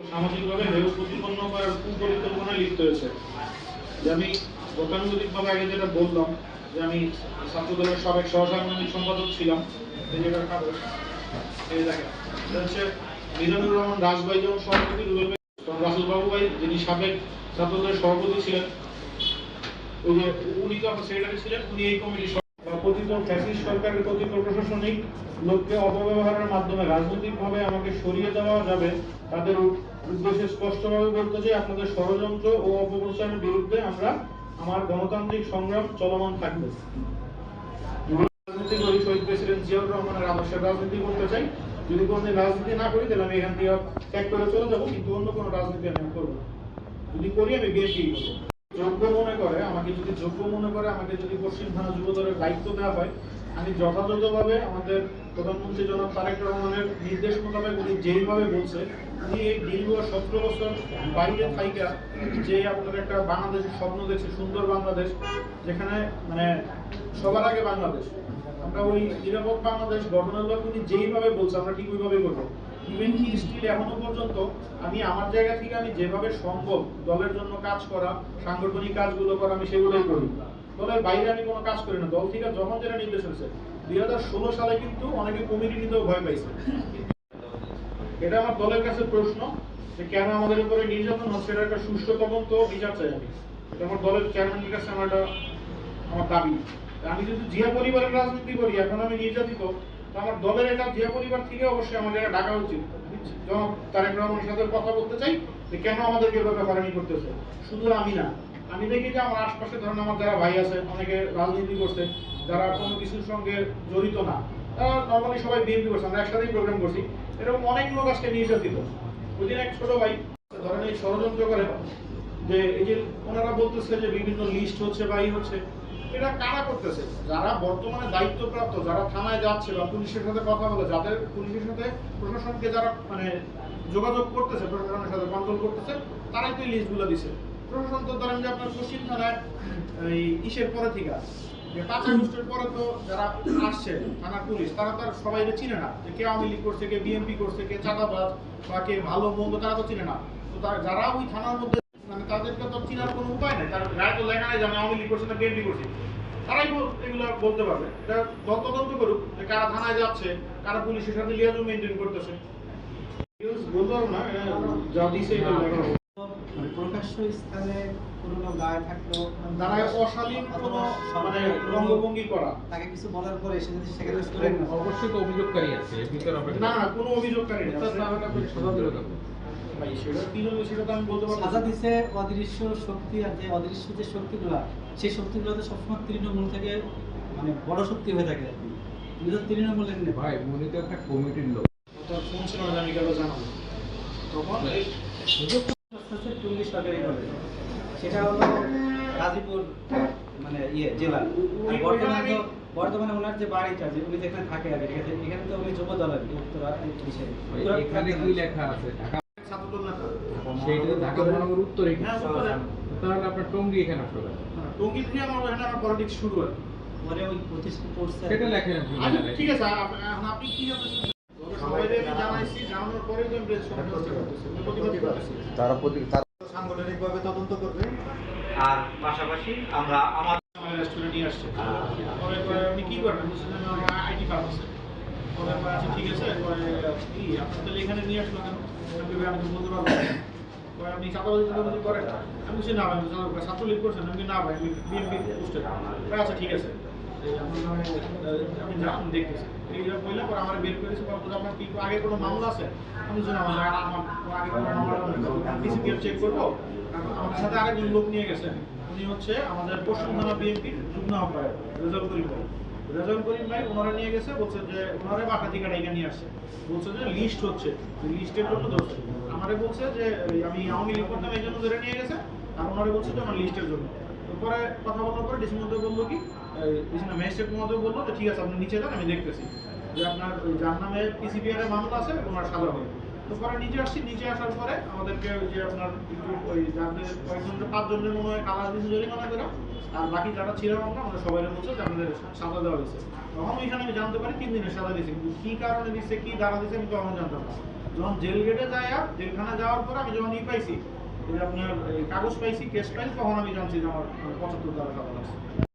সামাজিকভাবে হেয় প্রতিপন্ন করার কুপরিকল্পনায় লিপ্ত হয়েছে। যে আমি গতানুগতিকভাবে আগে যেটা বললাম যে আমি ছাত্রদলের সাবেক সহসাংগঠনিক সম্পাদক ছিলাম, এই জায়গার কাগজ এই দেখেন, এটা হচ্ছে মিজানুর রহমান দাস ভাই যেমন সভাপতি, রুবেল ভাই রাসেল বাবু ভাই যিনি সাবেক ছাত্রদলের সভাপতি ছিলেন, ওই যে উনি যখন সেক্রেটারি ছিলেন উনি এই কমিটির পতিত ফ্যাসিস্ট সরকারের কতিত প্রশাসনিক লোককে অপব্যবহারের মাধ্যমে রাজনৈতিকভাবে আমাকে সরিয়ে দেওয়া যাবে তাদের উদ্দেশ্যে স্পষ্টভাবে বলতে চাই, আপনাদের ষড়যন্ত্র ও অপপ্রচারের বিরুদ্ধে আমার গণতান্ত্রিক সংগ্রাম চলমান থাকবে। রাজনীতি করি, শহীদ প্রেসিডেন্ট জিয়াউর রহমানের আদর্শের রাজনীতি করতে চাই। যদি কোনোদিন রাজনীতি না করি তাহলে আমি এখান থেকে ত্যাগ করে চলে যাবো, কিন্তু অন্য কোনো রাজনীতি আমি করবো না। যদি করি আমি বিএনপি করবো। যোগ্য মনে করে আমাকে যদি পশ্চিম থানা যুবদলের দায়িত্ব দেওয়া হয়, আমি যথাযথভাবে আমাদের প্রধানমন্ত্রী জনাব তারেক রহমানের নির্দেশ মোতাবেক উনি যেইভাবে বলছে, উনি এই দীর্ঘ 17 বছর বাইরে থাইকা যে আপনার একটা বাংলাদেশের স্বপ্ন দেখছে, সুন্দর বাংলাদেশ, যেখানে মানে সবার আগে বাংলাদেশ, আমরা ওই নিরাপদ বাংলাদেশ গঠনের লক্ষ্যে উনি যেইভাবে বলছে আমরা ঠিক ওইভাবেই করবো। ইভেন কি স্টিল এখনো পর্যন্ত আমি আমার জায়গা থেকে আমি যেভাবে সম্ভব দলের জন্য কাজ করা, সাংগঠনিক কাজগুলো করা, আমি সেগুলোই করি। দলের বাইরে আমি কোনো কাজ করি না। দল থেকে যখন যেটা নির্দেশ হয়েছে 2016 সালে কিন্তু অনেকে কমিটি নিতেও ভয় পাইছে। এটা আমার দলের কাছে প্রশ্ন যে কেন আমাদের উপরে নির্যাতন হচ্ছে, এটা একটা সুষ্ঠু তদন্ত বিচার চাই আমি। এটা আমার দলের চেয়ারম্যানের কাছে আমার দাবি। আমি যদি জিয়া পরিবারের রাজনীতি করি, এখন আমি নির্যাতিত, আমার দলের এটা জিয়া পরিবার থেকে অবশ্যই আমাদের ডাকা উচিত। যখন তারেক রহমানের সাথে কথা বলতে চাই যে কেন আমাদেরকে এভাবে হয়রানি করতেছে। শুধু আমি না, আমি দেখি যে আমার আশপাশে ধরেন আমার যারা ভাই আছে, অনেকে রাজনীতি করছে, যারা কোনো কিছুর সঙ্গে জড়িত না, তারা নর্মালি সবাই বিএনপি করছে, আমরা একসাথেই প্রোগ্রাম করছি, এরকম অনেক লোক আজকে নির্যাতিত। ওই দিন এক ছোট ভাই ধরেন এই ষড়যন্ত্র করে যে এই যে ওনারা বলতেছে যে বিভিন্ন লিস্ট হচ্ছে বা এই হচ্ছে, এটা কারা করতেছে? যারা বর্তমানে দায়িত্বপ্রাপ্ত, যারা থানায় যাচ্ছে বা পুলিশের সাথে কথা বলে, যাদের পুলিশের সাথে প্রশাসনকে যারা মানে যোগাযোগ করতেছে, প্রশাসনের সাথে কন্ট্রোল করতেছে, তারাই তো এই লিস্টগুলো দিছে। প্রশাসন তো ধরেন যে আপনার পশ্চিম থানায় এই ইসের পরে থেকে যে 5 আগস্টের পরে তো যারা আসছে থানার পুলিশ, তারা তো সবাই চিনে না যে কে আওয়ামী লীগ করছে, কে বিএনপি করছে, কে চাঁদাবাজ বা কে ভালো মন্দ, তারা তো চিনে না। তো যারা ওই থানার মধ্যে মানে তাদেরকে তো চিনার কোনো উপায় নেই, তার গায়ে তো লেখা নেই যে আমি আওয়ামী লীগ করছি না বিএনপি করছি। তারাই এগুলো বলতে পারবে। এটা তদন্ত করুক যে কারা থানায় যাচ্ছে, কারা পুলিশের সাথে লিয়াজু মেনটেন করতেছে। বলতে পারবো না, যা দিছে এটা লেখা হবে। প্রকাশ্য স্থানে কোনো গায়ে থাকলো তারা অশালীন কোনো মানে রঙ্গভঙ্গি করা, তাকে কিছু বলার পরে সে যদি সেখানে স্টুডেন্ট অবশ্যই তো অভিযোগকারী আছে ভিতরে না কোনো অভিযোগকারী নেই। ভাই সেটা কি জন্য সেটা তো আমি বলতে পারবো। সাজা দিছে অদৃশ্য শক্তি, আর যে অদৃশ্য যে শক্তিগুলা, সেই শক্তিগুলো তো সবসময় তৃণমূল থেকে মানে বড় শক্তি হয়ে থাকে। উনি তো তৃণমূলের নেই ভাই, উনি তো একটা কমিটির লোক। তার ফোন ছিল না, আমি গেল জানাবো তখন এই টুঙ্গি সরকারি কলেজ, সেটা হলো গাজীপুর মানে জেলা। বর্তমানে ওনার যে বাড়িটা, যে উনি যেখানে থাকে আগে, এখানে তো উনি যুব দলের উত্তরা এখানে কি লেখা আছে ঢাকা ছাত্রদল নেতা, সেইটা ঢাকা মহানগর উত্তরে, তাহলে আপনার টঙ্গী এখানে আসলে টঙ্গী থেকে আমার ওখানে আমার পলিটিক্স শুরু হয়। পরে ওই প্রতিষ্ঠা করছে সেটা লেখেন। ঠিক আছে, আপনি কি জানতেছেন? সবাইকে আমি জানাইছি, জানানোর পরে তো আমি সাংগঠনিকভাবে তদন্ত করবে। আর পাশাপাশি আমরা আমাদের রেস্টুরেন্ট নিয়ে আসছে, পরে আপনি কি করবেন? আমার আইটি ফার্ম আছে, পরে আচ্ছা ঠিক আছে, পরে কি আপনার তাহলে এখানে নিয়ে আসলো কেন? আমি তো বলতে পারবো না। পরে আপনি চাঁদাবাজি করেন? আমি বলছি না ভাই, ছাত্রলীগ করছেন? আমি না ভাই, আমি বিএনপি পোস্টেড। আচ্ছা ঠিক আছে, আমি যান দেখতেছি এইসব বললাম। পরে আমার বের করেছে, আপনার কি আগে কোনো মামলা আছে? আমি জানি আমার আগে কোনো মামলা ডিসিপিএফ চেক করবো। আমার সাথে আরেকজন লোক নিয়ে গেছেন, উনি হচ্ছে আমাদের পশ্চিম থানা বিএনপির যুগ্ম আহ্বায়ক রেজাউল করিম ভাই। রেজাউল করিম ভাই ওনারা নিয়ে গেছে, বলছে যে ওনারা বাটা থেকে এখানে নিয়ে আসছে, বলছে যে লিস্ট হচ্ছে, লিস্টের জন্য ধরছে। আমারে বলছে যে আমি আওয়ামী লীগ করতাম এই জন্য ধরে নিয়ে গেছে, আর ওনারা বলছে যে আমার লিস্টের জন্য। পরে কথা বলার পরে ডিসি মধ্যে বললো কি, ম্যাজিস্ট্রেট মধ্যে বললো যে ঠিক আছে আপনি নিচে যান, আমি দেখতেছি যে আপনার ওই যার নামে পিসিপিআর এর মামলা আছে ওনার সাজা হবে। তো পরে নিচে আসছি, নিচে আসার পরে আমাদেরকে ওই যে আপনার একটু ওই যাদের কয়েকজনের 5 জনের মনে হয় কালার দিয়েছে জরিমানা করে, আর বাকি যারা ছিলাম আমরা আমাদের সবাই বলছে যে আমাদের সাজা দেওয়া হয়েছে। তখন ওইখানে আমি জানতে পারি 3 দিনের সাজা দিয়েছে, কিন্তু কী কারণে দিচ্ছে, কী ধারা দিচ্ছে আমি তখন জানতাম না। যখন জেল গেটে যায়, জেলখানা যাওয়ার পর আমি যখন পাইছি, এই যে আপনার এই কাগজ পাইছি, কেস পাইছি, তখন আমি জানছি যে আমার 75 দ্বারা খাওয়া লাগছে।